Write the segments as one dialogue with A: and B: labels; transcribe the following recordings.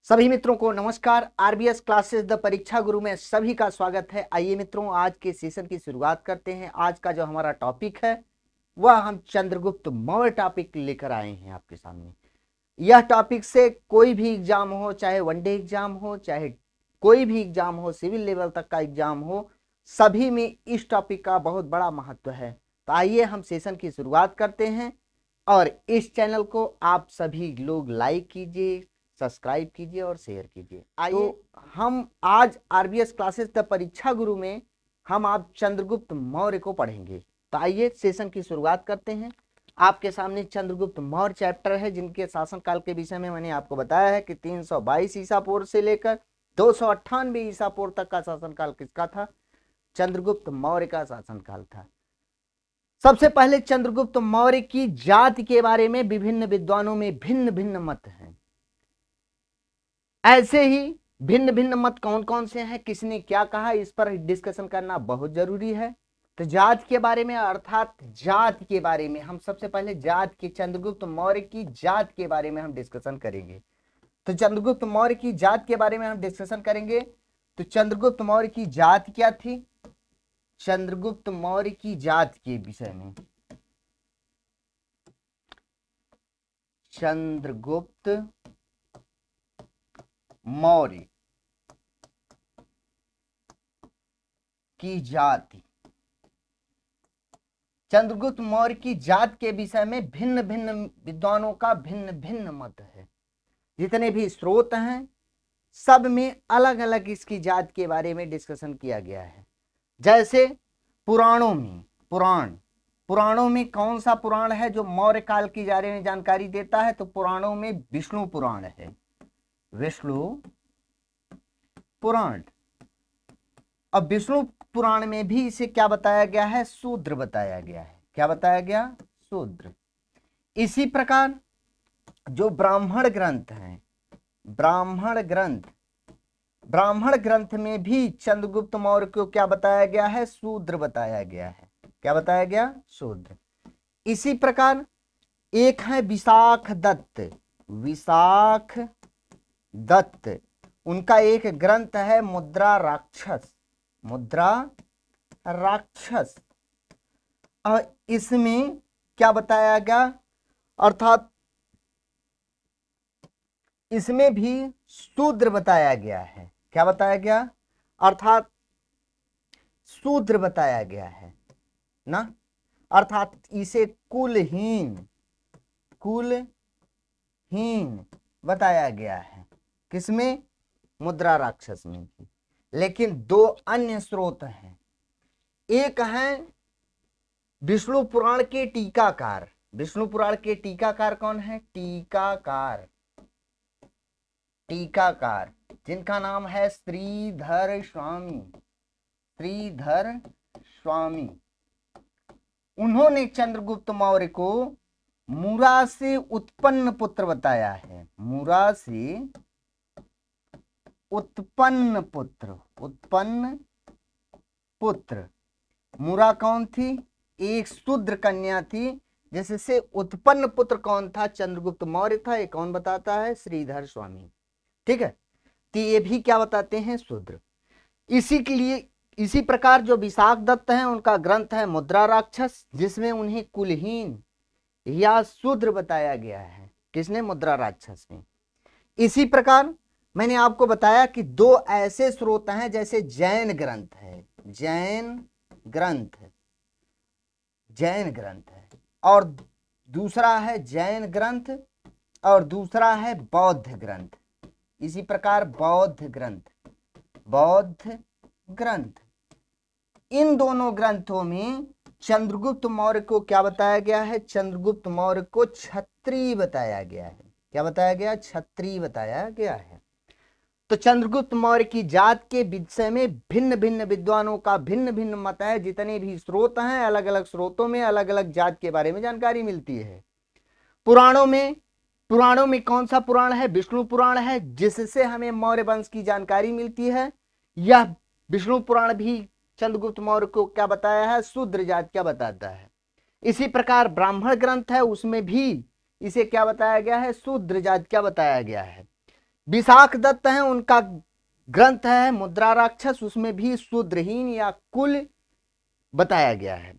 A: सभी मित्रों को नमस्कार। आरबीएस क्लासेस द परीक्षा गुरु में सभी का स्वागत है। आइए मित्रों, आज के सेशन की शुरुआत करते हैं। आज का जो हमारा टॉपिक है वह हम चंद्रगुप्त मौर्य टॉपिक लेकर आए हैं आपके सामने। यह टॉपिक से कोई भी एग्जाम हो, चाहे वनडे एग्जाम हो, चाहे कोई भी एग्जाम हो, सिविल लेवल तक का एग्जाम हो, सभी में इस टॉपिक का बहुत बड़ा महत्व है। तो आइए हम सेशन की शुरुआत करते हैं और इस चैनल को आप सभी लोग लाइक कीजिए, सब्सक्राइब कीजिए और शेयर कीजिए। आइए तो हम आज आरबीएस क्लासेस द परीक्षा गुरु में हम आप चंद्रगुप्त मौर्य को पढ़ेंगे। तो आइए सेशन की शुरुआत करते हैं। आपके सामने चंद्रगुप्त मौर्य चैप्टर है, जिनके शासनकाल के विषय में मैंने आपको बताया है कि 322 ईसा पूर्व से लेकर 298 ईसा पूर्व तक का शासनकाल किसका था? चंद्रगुप्त मौर्य का शासनकाल था। सबसे पहले चंद्रगुप्त मौर्य की जाति के बारे में विभिन्न विद्वानों में भिन्न भिन्न मत हैं। ऐसे ही भिन्न भिन्न मत कौन कौन से हैं, किसने क्या कहा, इस पर डिस्कशन करना बहुत जरूरी है। तो जात के बारे में, अर्थात जात के बारे में हम सबसे पहले जात की, चंद्रगुप्त मौर्य की जात के बारे में हम डिस्कशन करेंगे। तो चंद्रगुप्त मौर्य की जात के बारे में हम डिस्कशन करेंगे। तो चंद्रगुप्त मौर्य की जात क्या थी? चंद्रगुप्त मौर्य की जात के विषय में, चंद्रगुप्त मौर्य की जाति, चंद्रगुप्त मौर्य की जात के विषय में भिन्न भिन्न विद्वानों का भिन्न भिन्न मत है। जितने भी स्रोत हैं सब में अलग अलग इसकी जात के बारे में डिस्कशन किया गया है। जैसे पुराणों में, पुराणों में कौन सा पुराण है जो मौर्य काल के बारे में जानकारी देता है? तो पुराणों में विष्णु पुराण है, विष्णु पुराण। अब विष्णु पुराण में भी इसे क्या बताया गया है? शूद्र बताया गया है। क्या बताया गया? शूद्र। इसी प्रकार जो ब्राह्मण ग्रंथ हैं, ब्राह्मण ग्रंथ में भी चंद्रगुप्त मौर्य को क्या बताया गया है? शूद्र बताया गया है। क्या बताया गया? शूद्र। इसी प्रकार एक है विशाख दत्त, उनका एक ग्रंथ है मुद्रा राक्षस। और इसमें क्या बताया गया? अर्थात इसमें भी शूद्र बताया गया है। क्या बताया गया? अर्थात शूद्र बताया गया है ना। अर्थात इसे कुलहीन बताया गया है। किसमें? मुद्रा राक्षस में भी। लेकिन दो अन्य स्रोत हैं। एक है विष्णु पुराण के टीकाकार। विष्णु पुराण के टीकाकार कौन है? टीकाकार जिनका नाम है श्रीधर स्वामी। उन्होंने चंद्रगुप्त मौर्य को मुरा से उत्पन्न पुत्र बताया है। मुरा से उत्पन्न पुत्र। मुरा कौन थी? एक शूद्र कन्या थी, जिससे उत्पन्न पुत्र कौन था? चंद्रगुप्त मौर्य था। ये कौन बताता है? श्रीधर स्वामी। ठीक है, तो ये भी क्या बताते हैं? शूद्र। इसी प्रकार जो विशाख दत्त हैं, उनका ग्रंथ है मुद्रा राक्षस, जिसमें उन्हें कुलहीन या शूद्र बताया गया है। किसने? मुद्रा राक्षस में। इसी प्रकार मैंने आपको बताया कि दो ऐसे स्रोत हैं, जैसे जैन ग्रंथ है, और दूसरा है जैन ग्रंथ और दूसरा है बौद्ध ग्रंथ। इसी प्रकार बौद्ध ग्रंथ, इन दोनों ग्रंथों में चंद्रगुप्त मौर्य को क्या बताया गया है? चंद्रगुप्त मौर्य को क्षत्रिय बताया गया है। क्या बताया गया? क्षत्रिय बताया गया है। तो चंद्रगुप्त मौर्य की जात के विषय में भिन्न भिन्न विद्वानों का भिन्न भिन्न मत है। जितने भी स्रोत हैं, अलग अलग स्रोतों में अलग अलग जात के बारे में जानकारी मिलती है। पुराणों में कौन सा पुराण है? विष्णु पुराण है, जिससे हमें मौर्य वंश की जानकारी मिलती है। यह विष्णु पुराण भी चंद्रगुप्त मौर्य को क्या बताया है? शूद्र जात क्या बताता है। इसी प्रकार ब्राह्मण ग्रंथ है, उसमें भी इसे क्या बताया गया है? शूद्र जात क्या बताया गया है। विशाख दत्त हैं, उनका ग्रंथ है मुद्रा राक्षस, उसमें भी शूद्रहीन या कुल बताया गया है।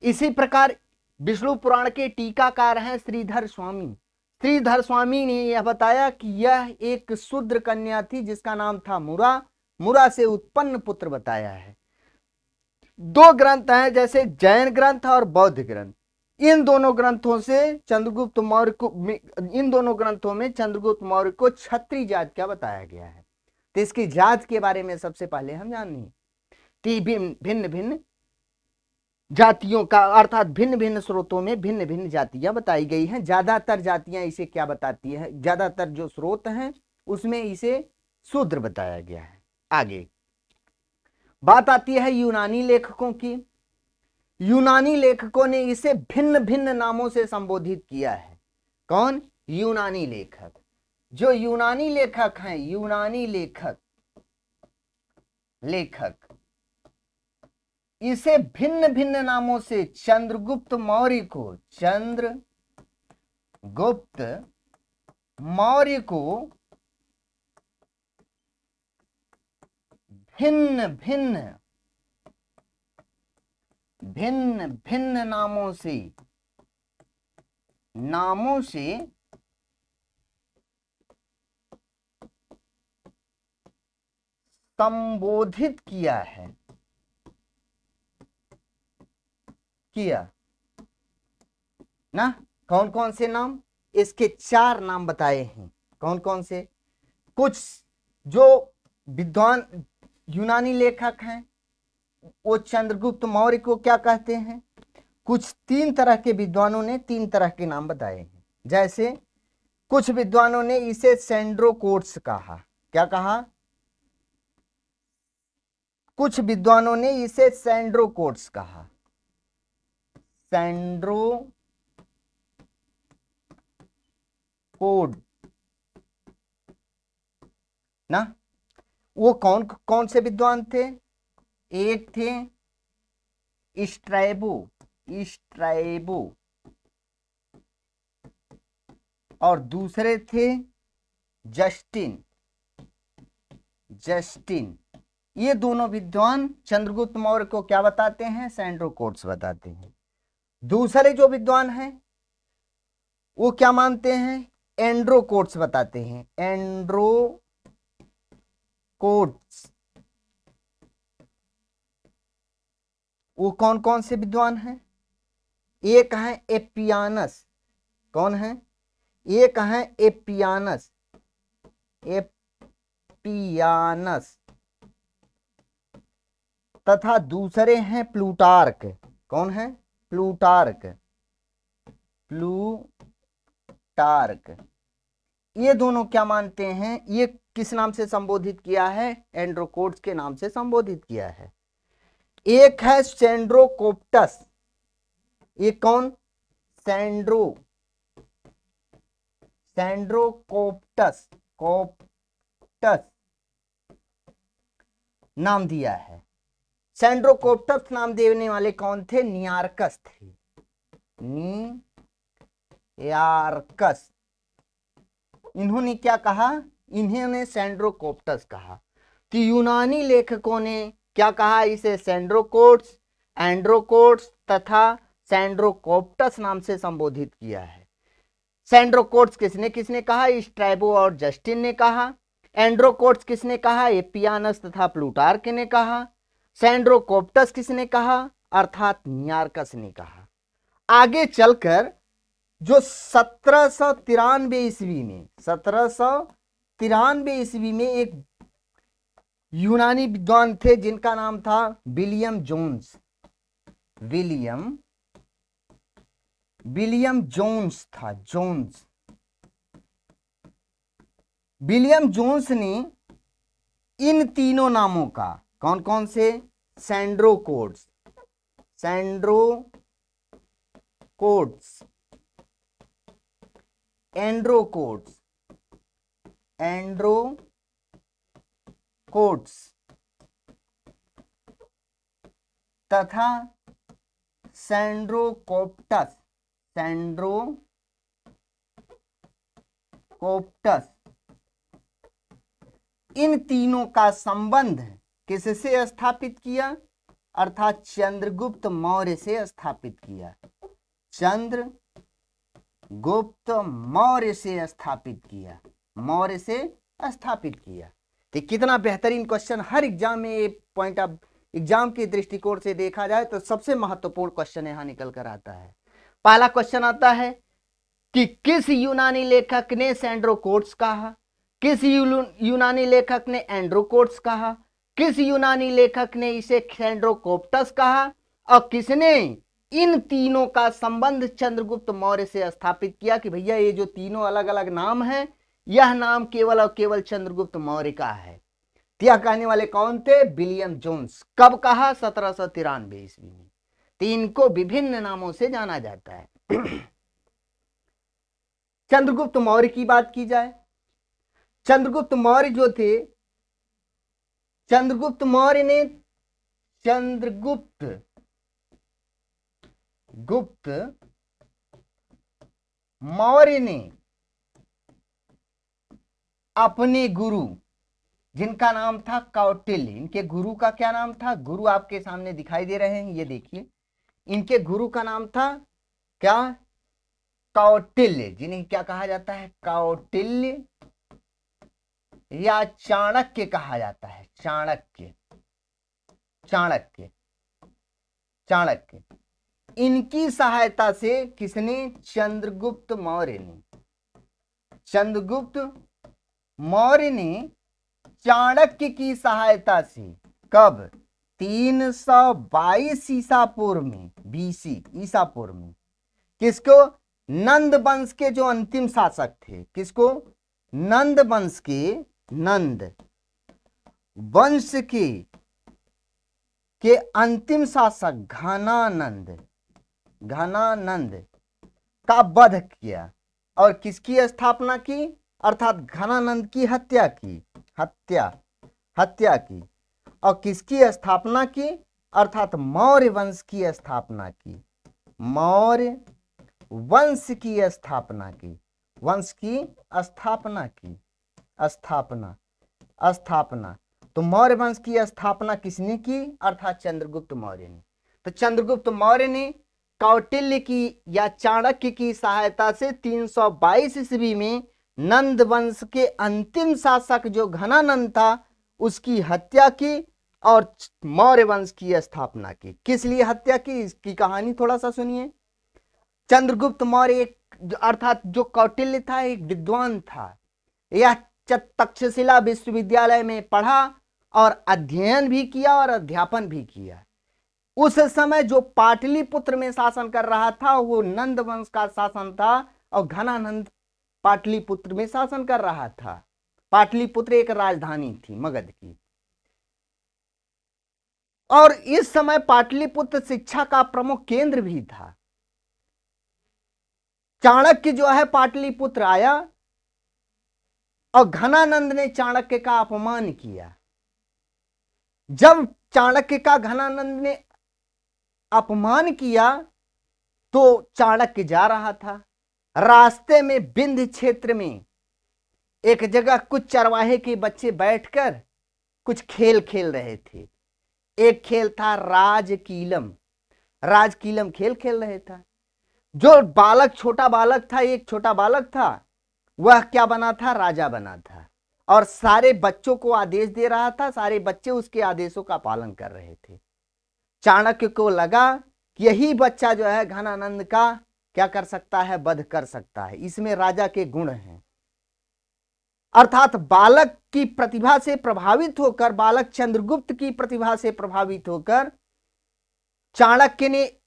A: इसी प्रकार विष्णु पुराण के टीकाकार हैं श्रीधर स्वामी। श्रीधर स्वामी ने यह बताया कि यह एक शूद्र कन्या थी जिसका नाम था मुरा, मुरा से उत्पन्न पुत्र बताया है। दो ग्रंथ हैं जैसे जैन ग्रंथ और बौद्ध ग्रंथ। इन दोनों ग्रंथों में चंद्रगुप्त मौर्य को क्षत्रिय जात क्या बताया गया है। तो इसकी जात के बारे में सबसे पहले हम जानेंगे। भिन्न भिन्न जातियों का अर्थात भिन्न भिन्न स्रोतों में भिन्न भिन्न जातियां बताई गई हैं। ज्यादातर जातियां इसे क्या बताती है, ज्यादातर जो स्रोत हैं उसमें इसे शूद्र बताया गया है। आगे बात आती है यूनानी लेखकों की। यूनानी लेखकों ने इसे भिन्न भिन्न नामों से संबोधित किया है। कौन? यूनानी लेखक। जो यूनानी लेखक हैं, यूनानी लेखक इसे भिन्न भिन्न नामों से चंद्रगुप्त मौर्य को भिन्न भिन्न नामों से संबोधित किया ना। कौन कौन से नाम? इसके 4 नाम बताए हैं। कौन कौन से? कुछ जो विद्वान यूनानी लेखक हैं वो चंद्रगुप्त मौर्य को क्या कहते हैं। कुछ 3 तरह के विद्वानों ने 3 तरह के नाम बताए हैं। जैसे कुछ विद्वानों ने इसे सेंड्रोकोट्स कहा। क्या कहा? कुछ विद्वानों ने इसे सेंड्रोकोट्स कहा। सेंड्रोकोड ना। वो कौन कौन से विद्वान थे? एक थे स्ट्रैबो और दूसरे थे जस्टिन। ये दोनों विद्वान चंद्रगुप्त मौर्य को क्या बताते हैं? सेंड्रोकोट्स बताते हैं। दूसरे जो विद्वान हैं वो क्या मानते हैं? एंड्रोकोट्स बताते हैं। एंड्रोकोट्स। वो कौन कौन से विद्वान हैं? एक है एपियानस। कौन है? एक है एपियानस तथा दूसरे हैं प्लूटार्क। कौन है? प्लूटार्क। ये दोनों क्या मानते हैं? ये किस नाम से संबोधित किया है? एंड्रोकोट्स के नाम से संबोधित किया है। एक है सेंड्रोकोप्टस। ये कौन? सेंड्रोकोप्टस नाम दिया है। सेंड्रोकोप्टस नाम देने वाले कौन थे? नियार्कस थे। नियार्कस। इन्होंने क्या कहा? इन्होंने सेंड्रोकोप्टस कहा। तो यूनानी लेखकों ने क्या कहा? इसे सेंड्रोकोट्स, एंड्रोकोट्स तथा सेंड्रोकोप्टस नाम से संबोधित किया है। सेंड्रोकोट्स किसने किसने कहा? स्ट्रैबो और जस्टिन ने कहा। एंड्रोकोट्स किसने कहा? एपियानस तथा प्लूटार्क ने कहा। सेंड्रोकोप्टस किसने कहा? अर्थात नियार्कस ने कहा। आगे चलकर जो 1793 ईस्वी में एक यूनानी विद्वान थे जिनका नाम था विलियम जोन्स था। विलियम जोन्स ने इन तीनों नामों का, कौन कौन से? सेंड्रोकोट्स, एंड्रोकोट्स तथा सेंड्रोकोप्टस इन तीनों का संबंध किससे स्थापित किया, अर्थात चंद्रगुप्त मौर्य से स्थापित किया, चंद्रगुप्त मौर्य से स्थापित किया, मौर्य से स्थापित किया। तो कितना बेहतरीन क्वेश्चन, हर एग्जाम में ये पॉइंट ऑफ एग्जाम के दृष्टिकोण से देखा जाए तो सबसे महत्वपूर्ण क्वेश्चन यहां निकल कर आता है। पहला क्वेश्चन आता है कि किस यूनानी लेखक ने सैंड्रोकोट्स कहा, किस यूनानी लेखक ने एंड्रोकोट्स कहा, किस यूनानी लेखक ने इसे सैंड्रोकोप्टस कहा, और किसने इन तीनों का संबंध चंद्रगुप्त मौर्य से स्थापित किया कि भैया ये जो तीनों अलग अलग नाम हैं, यह नाम केवल और केवल चंद्रगुप्त मौर्य का है। यह कहने वाले कौन थे, विलियम जोन्स। कब कहा, 1793 ईस्वी में। तो इनको विभिन्न नामों से जाना जाता है। चंद्रगुप्त मौर्य की बात की जाए, चंद्रगुप्त मौर्य जो थे, चंद्रगुप्त मौर्य ने गुप्त मौर्य ने अपने गुरु, जिनका नाम था कौटिल्य, इनके गुरु का क्या नाम था, गुरु आपके सामने दिखाई दे रहे हैं, ये देखिए, इनके गुरु का नाम था क्या, कौटिल्य, जिन्हें क्या कहा जाता है, कौटिल्य या चाणक्य कहा जाता है, चाणक्य, चाणक्य, चाणक्य। इनकी सहायता से किसने, चंद्रगुप्त मौर्य ने, चंद्रगुप्त मौर्य ने चाणक्य की सहायता से, कब, 322 ईसा पूर्व में, बीसी ईसा पूर्व में, किसको, नंद वंश के जो अंतिम शासक थे, किसको, नंद वंश के, नंद वंश के अंतिम शासक घनानंद का वध किया और किसकी स्थापना की, अर्थात घनानंद की हत्या की, हत्या की, और किसकी स्थापना की, अर्थात मौर्य वंश की स्थापना की, मौर्य वंश की स्थापना की, वंश की स्थापना की, स्थापना। तो मौर्य वंश की स्थापना किसने की, अर्थात चंद्रगुप्त मौर्य ने। तो चंद्रगुप्त मौर्य ने कौटिल्य की या चाणक्य की सहायता से 322 ईस्वी में नंद वंश के अंतिम शासक जो घनानंद था उसकी हत्या की और मौर्य वंश की स्थापना की। किस लिए हत्या की, इसकी कहानी थोड़ा सा सुनिए। चंद्रगुप्त मौर्य एक, अर्थात जो कौटिल्य था, एक विद्वान था। यह तक्षशिला विश्वविद्यालय में पढ़ा और अध्ययन भी किया और अध्यापन भी किया। उस समय जो पाटलिपुत्र में शासन कर रहा था वो नंद वंश का शासन था और घनानंद पाटलिपुत्र में शासन कर रहा था। पाटलिपुत्र एक राजधानी थी मगध की, और इस समय पाटलिपुत्र शिक्षा का प्रमुख केंद्र भी था। चाणक्य जो है पाटलिपुत्र आया और घनानंद ने चाणक्य का अपमान किया। जब चाणक्य का घनानंद ने अपमान किया तो चाणक्य जा रहा था, रास्ते में विंध्य क्षेत्र में एक जगह कुछ चरवाहे के बच्चे बैठकर कुछ खेल खेल रहे थे। एक खेल था राजकीलम, राजकीलम खेल खेल रहे था। जो बालक, छोटा बालक था, एक छोटा बालक था, वह क्या बना था, राजा बना था और सारे बच्चों को आदेश दे रहा था। सारे बच्चे उसके आदेशों का पालन कर रहे थे। चाणक्य को लगा कि यही बच्चा जो है घनानंद का क्या कर सकता है, वध कर सकता है, इसमें राजा के गुण हैं। अर्थात बालक की प्रतिभा से प्रभावित होकर, बालक चंद्रगुप्त की प्रतिभा से प्रभावित होकर चाणक्य ने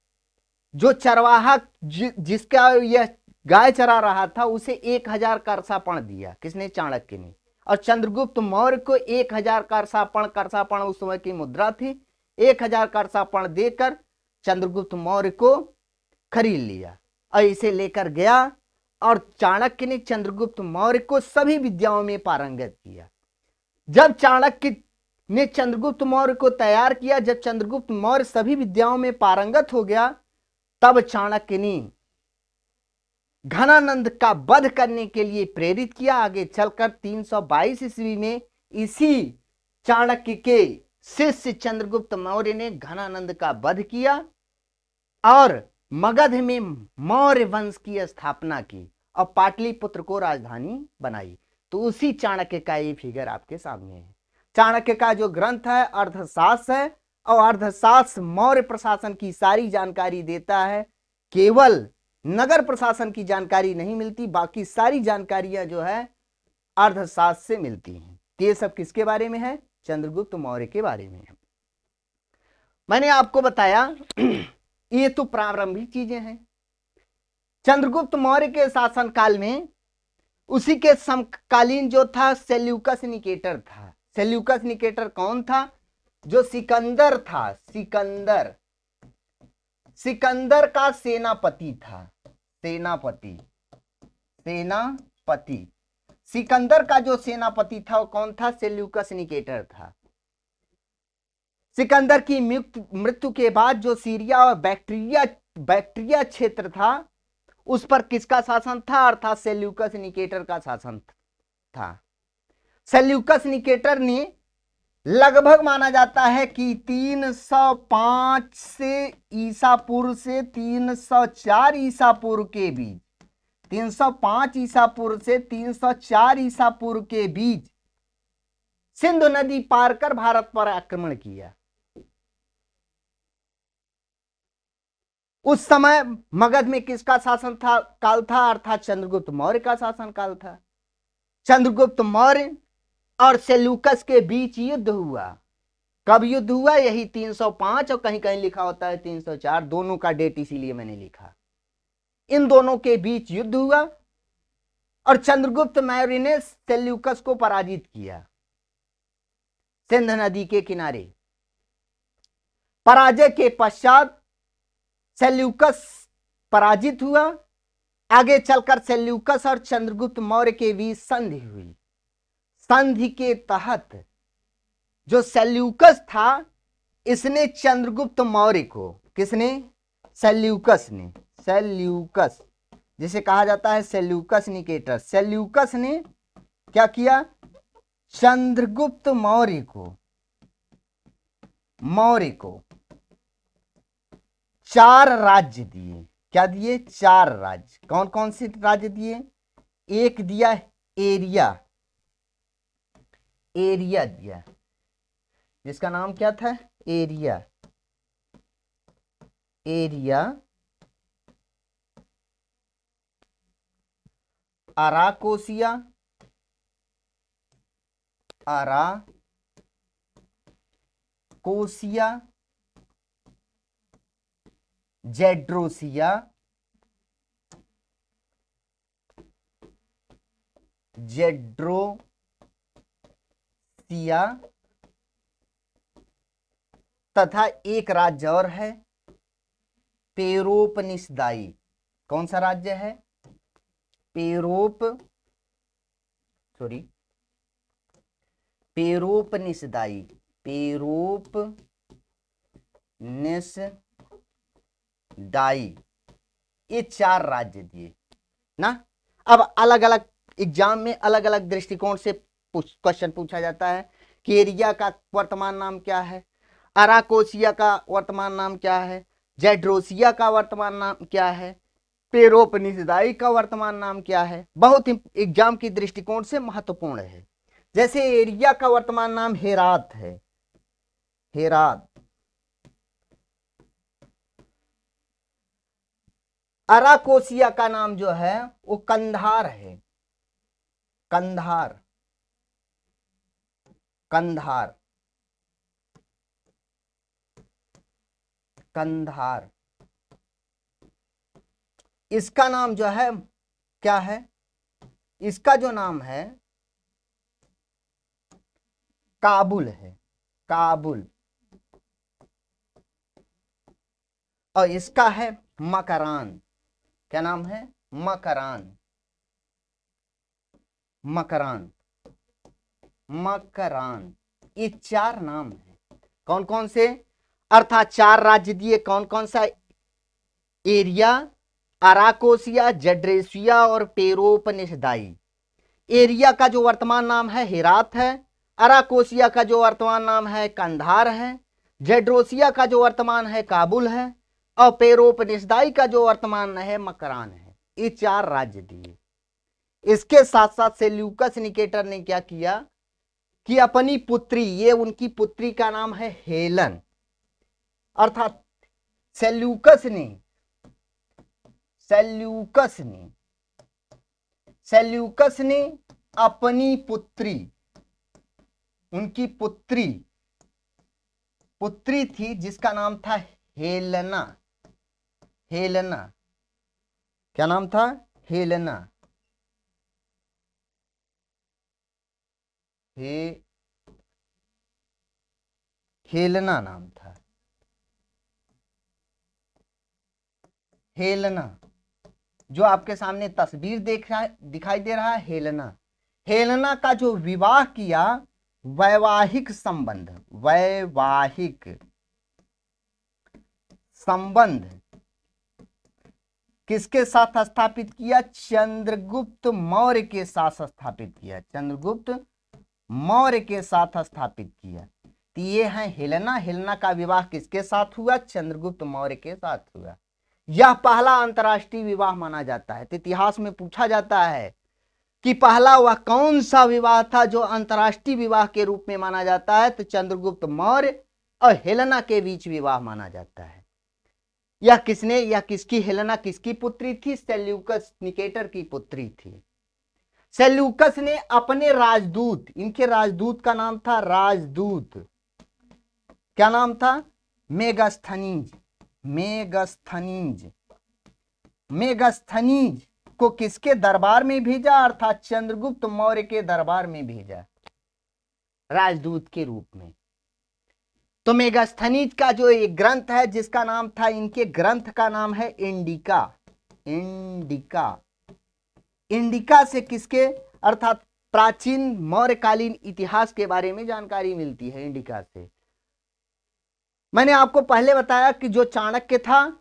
A: जो चरवाहा जिसका यह गाय चरा रहा था उसे 1000 करसापण दिया। किसने, चाणक्य ने। और चंद्रगुप्त मौर्य को 1000 करसापण उस समय की मुद्रा थी, 1000 करसापण देकर चंद्रगुप्त मौर्य को खरीद लिया और इसे लेकर गया और चाणक्य ने चंद्रगुप्त मौर्य को सभी विद्याओं में पारंगत किया। जब चाणक्य ने चंद्रगुप्त मौर्य को तैयार किया, जब चंद्रगुप्त मौर्य सभी विद्याओं में पारंगत हो गया, तब चाणक्य ने घनानंद का वध करने के लिए प्रेरित किया। आगे चलकर 322 ईस्वी में इसी चाणक्य के शिष्य चंद्रगुप्त मौर्य ने घनानंद का वध किया और मगध में मौर्य वंश की स्थापना की और पाटलिपुत्र को राजधानी बनाई। तो उसी चाणक्य का ये फिगर आपके सामने है। चाणक्य का जो ग्रंथ है अर्थशास्त्र है और अर्थशास्त्र मौर्य प्रशासन की सारी जानकारी देता है, केवल नगर प्रशासन की जानकारी नहीं मिलती, बाकी सारी जानकारियां जो है अर्थशास्त्र से मिलती हैं। ये सब किसके बारे में है? चंद्रगुप्त मौर्य के बारे में है। मैंने आपको बताया ये तो प्रारंभिक चीजें हैं। चंद्रगुप्त मौर्य के शासनकाल में उसी के समकालीन जो था सेल्यूकस निकेटर था। सेल्यूकस निकेटर कौन था? जो सिकंदर था, सिकंदर का सेनापति था। सेनापति सिकंदर का जो सेनापति था वो कौन था? सेल्यूकस निकेटर था। सिकंदर की मृत्यु के बाद जो सीरिया और बैक्ट्रिया क्षेत्र था उस पर किसका शासन था? अर्थात सेल्यूकस निकेटर का शासन था। सेल्यूकस निकेटर ने लगभग माना जाता है कि 305 से ईसा पूर्व से 304 ईसा पूर्व के बीच, 305 ईसा पूर्व से 304 ईसा पूर्व के बीच सिंधु नदी पार कर भारत पर आक्रमण किया। उस समय मगध में किसका शासन काल था? अर्थात चंद्रगुप्त मौर्य का शासन काल था। चंद्रगुप्त मौर्य और सेल्यूकस के बीच युद्ध हुआ। कब युद्ध हुआ? यही 305 और कहीं कहीं लिखा होता है 304, दोनों का डेट इसीलिए मैंने लिखा। इन दोनों के बीच युद्ध हुआ और चंद्रगुप्त मौर्य ने सेल्यूकस को पराजित किया सिंध नदी के किनारे। पराजय के पश्चात सेल्यूकस पराजित हुआ। आगे चलकर सेल्यूकस और चंद्रगुप्त मौर्य के बीच संधि हुई। संधि के तहत जो सेल्यूकस था इसने चंद्रगुप्त मौर्य को, किसने? सेल्यूकस ने, सेल्यूकस जिसे कहा जाता है सेल्यूकस निकेटर, सेल्यूकस ने क्या किया? चंद्रगुप्त मौर्य को 4 राज्य दिए। क्या दिए? 4 राज्य। कौन कौन से राज्य दिए? एक दिया एरिया दिया, जिसका नाम क्या था? एरिया। अराकोसिया, जेड्रोसिया, तथा एक राज्य और है पेरोपनिषदाई। कौन सा राज्य है? पेरोपनिषदाई। ये 4 राज्य दिए ना। अब अलग अलग एग्जाम में अलग अलग दृष्टिकोण से क्वेश्चन पूछा जाता है कि एरिया का वर्तमान नाम क्या है, अराकोसिया का वर्तमान नाम क्या है, जेड्रोसिया का वर्तमान नाम क्या है, पेरोपनिषदाई का वर्तमान नाम क्या है। बहुत ही एग्जाम की दृष्टिकोण से महत्वपूर्ण है। जैसे एरिया का वर्तमान नाम हेरात है, अराकोसिया का नाम जो है वो कंधार है, कंधार। इसका नाम जो है क्या है? इसका जो नाम है काबुल है, और इसका है मकरान। क्या नाम है? मकरान। ये 4 नाम है। कौन कौन से? अर्थात 4 राज्य दिए। कौन कौन सा? एरिया, अराकोसिया, जेड्रोसिया और पेरोपनिषदाई। एरिया का जो वर्तमान नाम है हेरात है, अराकोसिया का जो वर्तमान नाम है कंधार है, जेड्रोसिया का जो वर्तमान है काबुल है, और पेरोपनिसदाई का जो वर्तमान है मकरान है। ये 4 राज्य दिए। इसके साथ साथ सेल्यूकस निकेटर ने क्या किया कि अपनी पुत्री, ये उनकी पुत्री का नाम है हेलन, अर्थात सेल्यूकस ने अपनी पुत्री, उनकी पुत्री थी जिसका नाम था हेलेना। क्या नाम था? हेलेना। हेलेना नाम था। हेलेना, जो आपके सामने तस्वीर दिखाई दे रहा है, हेलेना का जो विवाह किया, वैवाहिक संबंध किसके साथ स्थापित किया? चंद्रगुप्त मौर्य के साथ स्थापित किया। तो ये है हेलेना का विवाह किसके साथ हुआ? चंद्रगुप्त मौर्य के साथ हुआ। यह पहला अंतरराष्ट्रीय विवाह माना जाता है। तो इतिहास में पूछा जाता है कि पहला वह कौन सा विवाह था जो अंतरराष्ट्रीय विवाह के रूप में माना जाता है? तो चंद्रगुप्त मौर्य और हेलेना के बीच विवाह माना जाता है। यह किसकी, हेलेना किसकी पुत्री थी? सेल्यूकस निकेटर की पुत्री थी। सेल्यूकस ने अपने राजदूत, इनके राजदूत का नाम था क्या नाम था? मेगस्थनीज को किसके दरबार में भेजा? अर्थात चंद्रगुप्त मौर्य के दरबार में भेजा, राजदूत के रूप में। तो मेगस्थनीज का जो एक ग्रंथ है जिसका नाम था, इनके ग्रंथ का नाम है इंडिका से किसके, अर्थात प्राचीन मौर्यकालीन इतिहास के बारे में जानकारी मिलती है इंडिका से। मैंने आपको पहले बताया कि जो चाणक्य था,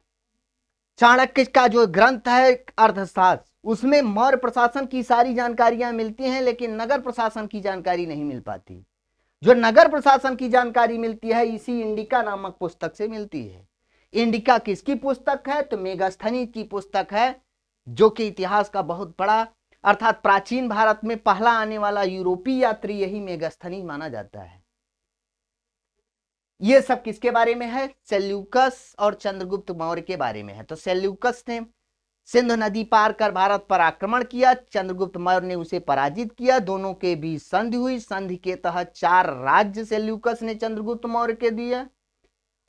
A: चाणक्य का जो ग्रंथ है अर्थशास्त्र, उसमें मौर्य प्रशासन की सारी जानकारियां मिलती हैं, लेकिन नगर प्रशासन की जानकारी नहीं मिल पाती। जो नगर प्रशासन की जानकारी मिलती है इसी इंडिका नामक पुस्तक से मिलती है। इंडिका किसकी पुस्तक है? तो मेगास्थनीज की पुस्तक है, जो कि इतिहास का बहुत बड़ा, अर्थात प्राचीन भारत में पहला आने वाला यूरोपीय यात्री यही मेगास्थनीज माना जाता है। ये सब किसके बारे में है? सेल्यूकस और चंद्रगुप्त मौर्य के बारे में है। तो सेल्यूकस ने सिंधु नदी पार कर भारत पर आक्रमण किया, चंद्रगुप्त मौर्य ने उसे पराजित किया, दोनों के बीच संधि हुई। संधि के तहत 4 राज्य सेल्यूकस ने चंद्रगुप्त मौर्य के दिया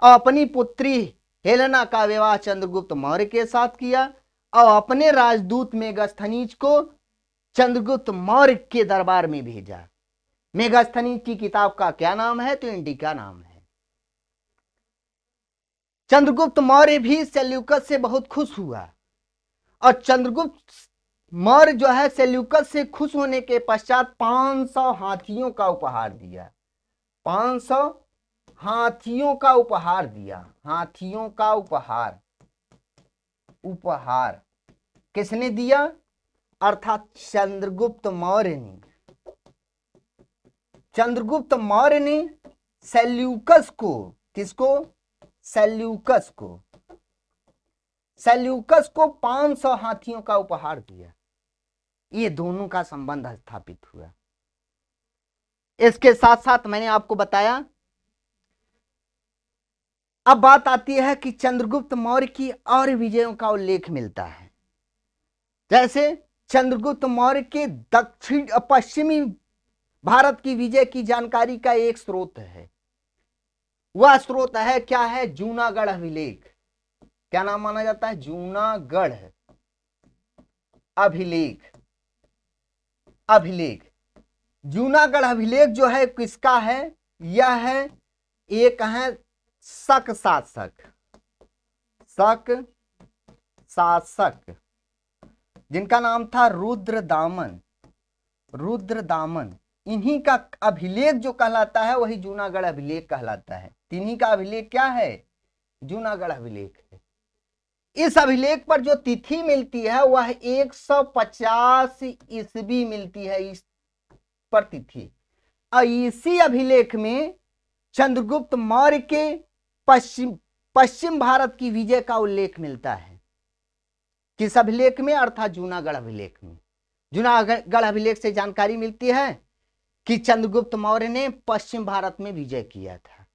A: और अपनी पुत्री हेलेना का विवाह चंद्रगुप्त मौर्य के साथ किया और अपने राजदूत मेगास्थनीज को चंद्रगुप्त मौर्य के दरबार में भेजा। मेगास्थनीज की किताब का क्या नाम है? तो इंडिका नाम है। चंद्रगुप्त मौर्य भी सेल्यूकस से बहुत खुश हुआ और चंद्रगुप्त मौर्य जो है सेल्यूकस से खुश होने के पश्चात 500 हाथियों का उपहार दिया। 500 हाथियों का उपहार दिया। हाथियों का उपहार किसने दिया? अर्थात चंद्रगुप्त मौर्य ने। चंद्रगुप्त मौर्य ने सेल्यूकस को, किसको? सेल्यूकस को 500 हाथियों का उपहार दिया। ये दोनों का संबंध स्थापित हुआ। इसके साथ साथ मैंने आपको बताया, अब बात आती है कि चंद्रगुप्त मौर्य की और विजयों का उल्लेख मिलता है। जैसे चंद्रगुप्त मौर्य के दक्षिण पश्चिमी भारत की विजय की जानकारी का एक स्रोत है। वह स्रोत है क्या है? जूनागढ़ अभिलेख। क्या नाम माना जाता है? जूनागढ़ अभिलेख। जूनागढ़ अभिलेख जो है किसका है? यह है, एक है शक शासक जिनका नाम था रुद्रदामन। इन्हीं का अभिलेख जो कहलाता है वही जूनागढ़ अभिलेख कहलाता है। इन्हीं का अभिलेख क्या है? जूनागढ़ अभिलेख है। इस अभिलेख पर जो तिथि मिलती है वह 150 ईस्वी मिलती है। इस पर तिथि और इसी अभिलेख में चंद्रगुप्त मौर्य के पश्चिम भारत की विजय का उल्लेख मिलता है। किस अभिलेख में? अर्थात जूनागढ़ अभिलेख में। जूनागढ़ अभिलेख से जानकारी मिलती है कि चंद्रगुप्त मौर्य ने पश्चिम भारत में विजय किया था।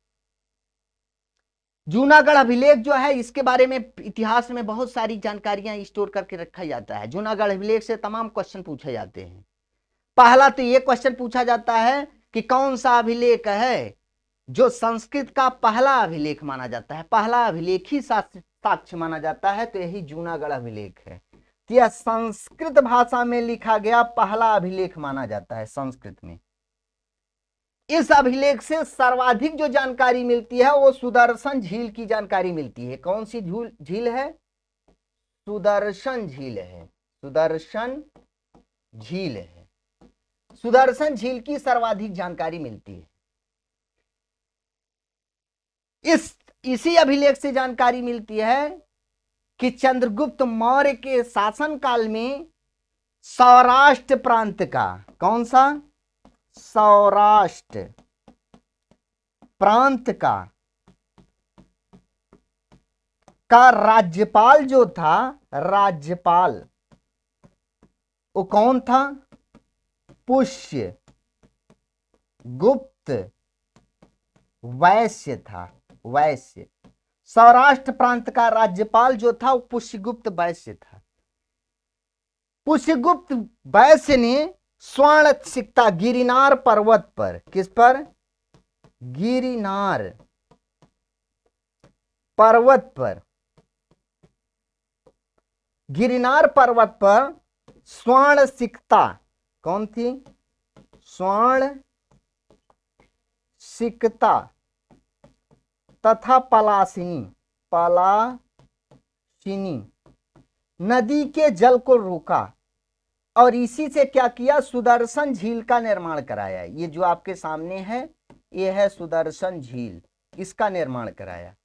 A: जूनागढ़ अभिलेख जो है, इसके बारे में इतिहास में बहुत सारी जानकारियां स्टोर करके रखा जाता है। जूनागढ़ अभिलेख से तमाम क्वेश्चन पूछे जाते हैं। पहला तो यह क्वेश्चन पूछा जाता है कि कौन सा अभिलेख है जो संस्कृत का पहला अभिलेख माना जाता है, पहला अभिलेख ही साक्ष्य माना जाता है, तो यही जूनागढ़ अभिलेख है। तो यह संस्कृत भाषा में लिखा गया पहला अभिलेख माना जाता है संस्कृत में। इस अभिलेख से सर्वाधिक जो जानकारी मिलती है वो सुदर्शन झील की जानकारी मिलती है। कौन सी झील है? सुदर्शन झील है। सुदर्शन झील है। सुदर्शन झील की सर्वाधिक जानकारी मिलती है। इसी अभिलेख से जानकारी मिलती है कि चंद्रगुप्त मौर्य के शासनकाल में सौराष्ट्र प्रांत का, कौन सा? सौराष्ट्र प्रांत का राज्यपाल जो था, राज्यपाल वो कौन था? पुष्य गुप्त वैश्य था। वैश्य। सौराष्ट्र प्रांत का राज्यपाल जो था वो पुष्यगुप्त वैश्य था। पुष्यगुप्त वैश्य ने स्वर्ण सिक्ता गिरिनार पर्वत पर, किस पर? गिरिनार पर्वत पर, गिरिनार पर्वत पर स्वर्ण सिक्ता, कौन थी? स्वर्ण सिक्ता तथा पलाशिनी, पलाशिनी नदी के जल को रोका और इसी से क्या किया? सुदर्शन झील का निर्माण कराया। ये जो आपके सामने है ये है सुदर्शन झील, इसका निर्माण कराया।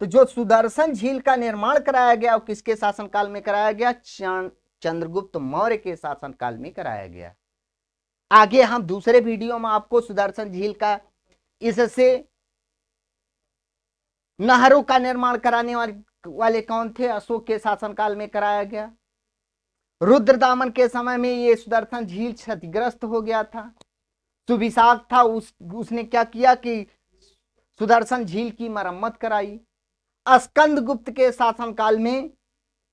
A: तो जो सुदर्शन झील का निर्माण कराया गया वो किसके शासनकाल में कराया गया? चंद्रगुप्त मौर्य के शासनकाल में कराया गया। आगे हम दूसरे वीडियो में आपको सुदर्शन झील का, इससे नहरों का निर्माण कराने वाले कौन थे? अशोक के शासनकाल में कराया गया। रुद्रदामन के समय में ये सुदर्शन झील क्षतिग्रस्त हो गया था, सुविशाख था, उसने क्या किया कि सुदर्शन झील की मरम्मत कराई। स्कंदगुप्त के शासनकाल में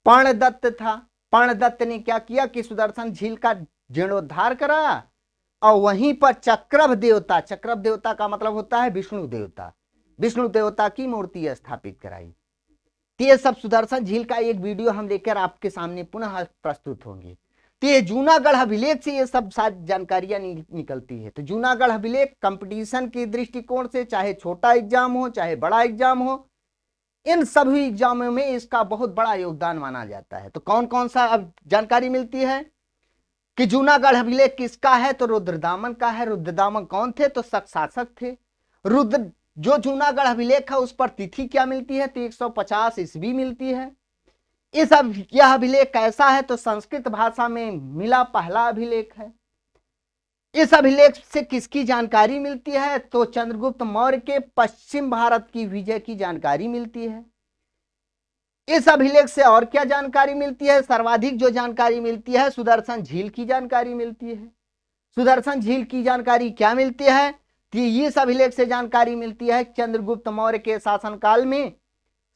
A: पर्णदत्त था, पर्णदत्त ने क्या किया कि सुदर्शन झील का जीर्णोद्धार कराया और वहीं पर चक्रभ देवता, चक्रभ देवता का मतलब होता है विष्णु देवता, विष्णु देवता की मूर्ति स्थापित कराई। तो ये सब सुदर्शन झील का एक वीडियो हम लेकर आपके सामने पुनः प्रस्तुत होंगे। तो ये जूनागढ़ अभिलेख से ये सब सारी जानकारियां निकलती है। तो जूनागढ़ अभिलेख कंपटीशन के दृष्टिकोण से, चाहे छोटा एग्जाम हो चाहे बड़ा एग्जाम हो, इन सभी एग्जामों में इसका बहुत बड़ा योगदान माना जाता है। तो कौन कौन सा अब जानकारी मिलती है कि जूनागढ़ अभिलेख किसका है? तो रुद्रदामन का है। रुद्रदामन कौन थे? तो शासक थे। रुद्र जो जूनागढ़ अभिलेख है उस पर तिथि क्या मिलती है? तो 150 ईस्वी मिलती है। यह अभिलेख कैसा है? तो संस्कृत भाषा में मिला पहला अभिलेख है। इस अभिलेख से किसकी जानकारी मिलती है? तो चंद्रगुप्त मौर्य के पश्चिम भारत की विजय की जानकारी मिलती है। इस अभिलेख से और क्या जानकारी मिलती है? सर्वाधिक जो जानकारी मिलती है सुदर्शन झील की जानकारी मिलती है। सुदर्शन झील की जानकारी क्या मिलती है कि इस अभिलेख से जानकारी मिलती है चंद्रगुप्त मौर्य के शासनकाल में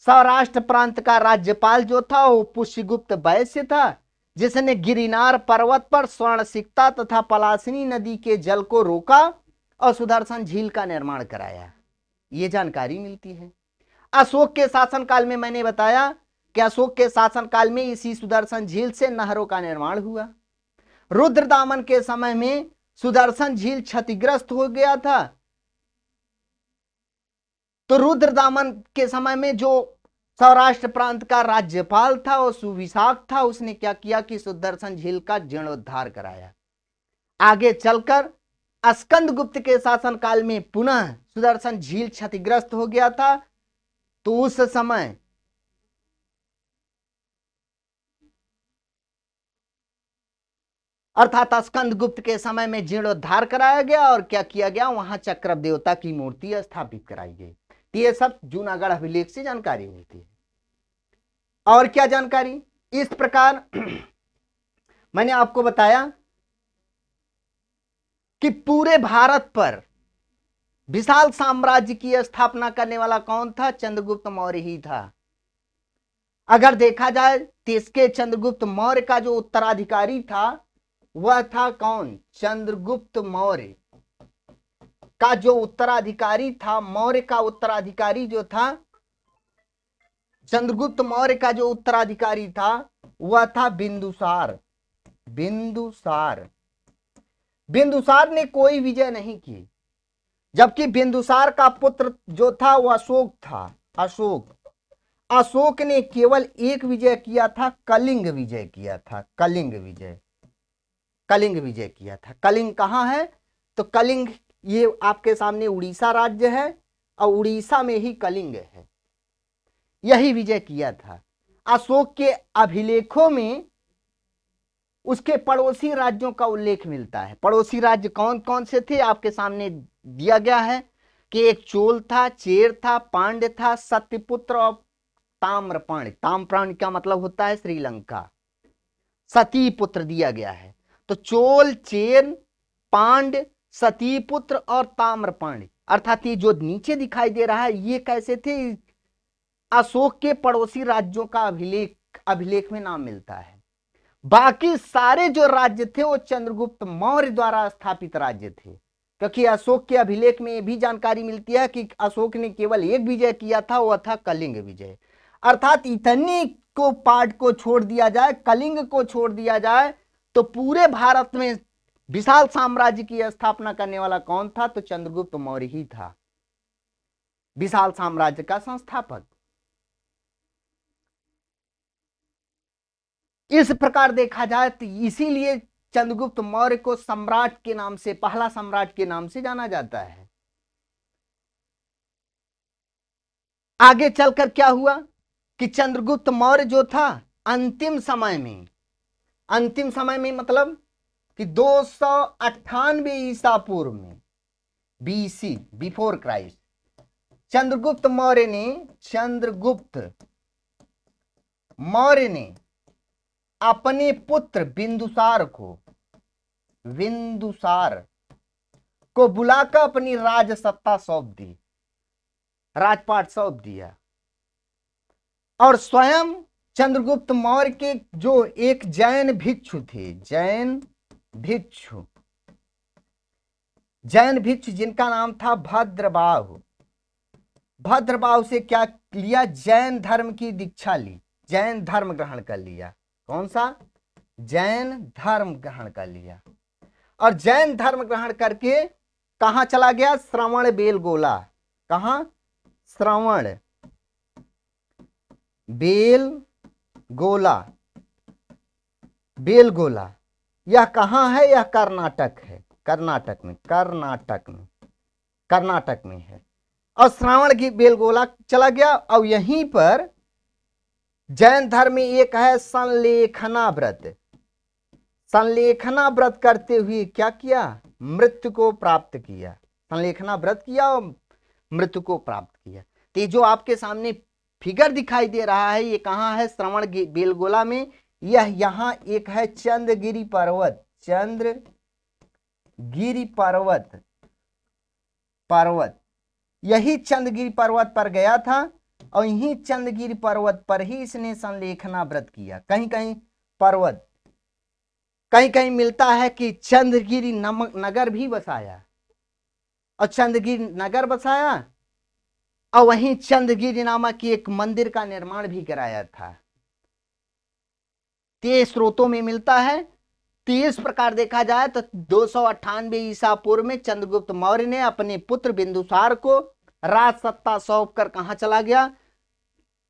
A: सौराष्ट्र प्रांत का राज्यपाल जो था वो पुष्यगुप्त वैश्य था, जिसने गिरिनार पर्वत पर स्वर्ण सिक्ता तथा पलाशिनी नदी के जल को रोका और सुदर्शन झील का निर्माण कराया। ये जानकारी मिलती है। अशोक के शासनकाल में मैंने बताया कि अशोक के शासनकाल में इसी सुदर्शन झील से नहरों का निर्माण हुआ। रुद्रदामन के समय में सुदर्शन झील क्षतिग्रस्त हो गया था, तो रुद्रदामन के समय में जो सौराष्ट्र प्रांत का राज्यपाल था वो सुविशाख था, उसने क्या किया कि सुदर्शन झील का जीर्णोद्धार कराया। आगे चलकर स्कंदगुप्त के शासनकाल में पुनः सुदर्शन झील क्षतिग्रस्त हो गया था, तो उस समय अर्थात स्कंदगुप्त के समय में जीर्णोद्धार कराया गया और क्या किया गया, वहां चक्रव देवता की मूर्ति स्थापित कराई गई। तो ये सब जूनागढ़ अभिलेख से जानकारी मिलती है। और क्या जानकारी, इस प्रकार मैंने आपको बताया कि पूरे भारत पर विशाल साम्राज्य की स्थापना करने वाला कौन था, चंद्रगुप्त मौर्य ही था। अगर देखा जाए तो इसके चंद्रगुप्त मौर्य का जो उत्तराधिकारी था वह था कौन, चंद्रगुप्त मौर्य का जो उत्तराधिकारी था, मौर्य का उत्तराधिकारी जो था, चंद्रगुप्त मौर्य का जो उत्तराधिकारी था वह था बिंदुसार। बिंदुसार बिंदुसार ने कोई विजय नहीं की, जबकि बिंदुसार का पुत्र जो था वह अशोक था। अशोक ने केवल एक विजय किया था, कलिंग विजय किया था। कलिंग विजय किया था। कलिंग कहां है, तो कलिंग ये आपके सामने उड़ीसा राज्य है और उड़ीसा में ही कलिंग है, यही विजय किया था। अशोक के अभिलेखों में उसके पड़ोसी राज्यों का उल्लेख मिलता है। पड़ोसी राज्य कौन कौन से थे आपके सामने दिया गया है कि एक चोल था, चेर था, पांड्य था, सत्यपुत्र और ताम्रपाणी। ताम्रपाणी का मतलब होता है श्रीलंका। सतीपुत्र दिया गया है। तो चोल, चेर, पांड्य, सतीपुत्र और ताम्रपाणी, अर्थात ये जो नीचे दिखाई दे रहा है ये कैसे थे, अशोक के पड़ोसी राज्यों का अभिलेख में नाम मिलता है। बाकी सारे जो राज्य थे वो चंद्रगुप्त मौर्य द्वारा स्थापित राज्य थे, क्योंकि अशोक के अभिलेख में भी जानकारी मिलती है कि अशोक ने केवल एक विजय किया था, वह था कलिंग विजय। अर्थात इतनी को पार्ट को छोड़ दिया जाए, कलिंग को छोड़ दिया जाए, तो पूरे भारत में विशाल साम्राज्य की स्थापना करने वाला कौन था, तो चंद्रगुप्त मौर्य ही था, विशाल साम्राज्य का संस्थापक। इस प्रकार देखा जाए तो इसीलिए चंद्रगुप्त मौर्य को सम्राट के नाम से, पहला सम्राट के नाम से जाना जाता है। आगे चलकर क्या हुआ कि चंद्रगुप्त मौर्य जो था अंतिम समय में मतलब कि 298 ईसा पूर्व में, BC, before Christ, Chandragupta Maurya ने अपने पुत्र बिंदुसार को बुलाकर अपनी राजसत्ता सौंप दी, राजपाट सौंप दिया। और स्वयं चंद्रगुप्त मौर्य के जो एक जैन भिक्षु थे, जैन भिक्षु जिनका नाम था भद्रबाहु से क्या लिया, जैन धर्म की दीक्षा ली, जैन धर्म ग्रहण कर लिया। कौन सा, जैन धर्म ग्रहण कर लिया। और जैन धर्म ग्रहण करके कहां चला गया, श्रवण बेलगोला। कहां, श्रवण बेलगोला। यह कहां है, यह कर्नाटक है, कर्नाटक में है। और श्रावण की बेलगोला चला गया। और यहीं पर जैन धर्म में एक है संलेखना व्रत करते हुए क्या किया, मृत्यु को प्राप्त किया। संलेखना व्रत किया और मृत्यु को प्राप्त किया। तो जो आपके सामने फिगर दिखाई दे रहा है ये कहां है, श्रवण बेलगोला में। यह यहां एक है चंद्रगिरी पर्वत, यही चंद्रगिरी पर्वत पर गया था और यही चंद्रगिरी पर्वत पर ही इसने संलेखना व्रत किया। कहीं कहीं मिलता है कि चंद्रगिरी नगर भी बसाया, और चंद्रगिरी नगर बसाया और वहीं चंद्रगिरी नामक एक मंदिर का निर्माण भी कराया था। ते स्रोतों में मिलता है। तो इस प्रकार देखा जाए तो 298 ईसा पूर्व में चंद्रगुप्त मौर्य ने अपने पुत्र बिंदुसार को राजसत्ता सौंप कर कहां चला गया,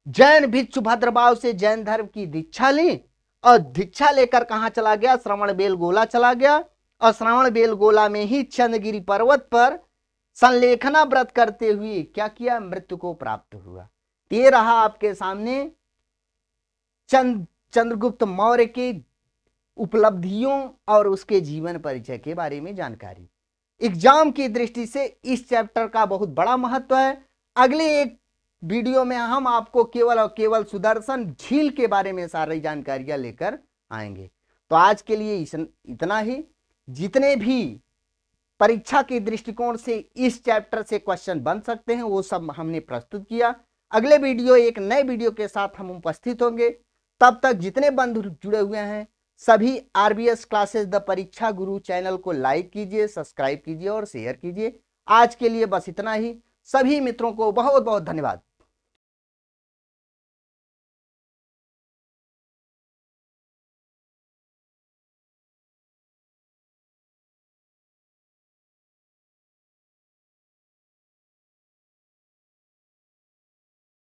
A: जैन भिक्षु भद्रबाहु से जैन धर्म की दीक्षा ली और दीक्षा लेकर कहां चला गया, श्रवण बेलगोला चला गया। और श्रवण बेलगोला में ही चंद्रगिरी पर्वत पर संलेखना व्रत करते हुए क्या किया, मृत्यु को प्राप्त हुआ। ये रहा आपके सामने चंद्रगुप्त मौर्य की उपलब्धियों और उसके जीवन परिचय के बारे में जानकारी। एग्जाम की दृष्टि से इस चैप्टर का बहुत बड़ा महत्व है। अगले एक वीडियो में हम आपको केवल और केवल सुदर्शन झील के बारे में सारी जानकारियां लेकर आएंगे। तो आज के लिए इतना ही। जितने भी परीक्षा के दृष्टिकोण से इस चैप्टर से क्वेश्चन बन सकते हैं वो सब हमने प्रस्तुत किया। अगले वीडियो एक नए वीडियो के साथ हम उपस्थित होंगे। तब तक जितने बंधु जुड़े हुए हैं सभी आरबीएस क्लासेस द परीक्षा गुरु चैनल को लाइक कीजिए, सब्सक्राइब कीजिए और शेयर कीजिए। आज के लिए बस इतना ही। सभी मित्रों को बहुत बहुत धन्यवाद।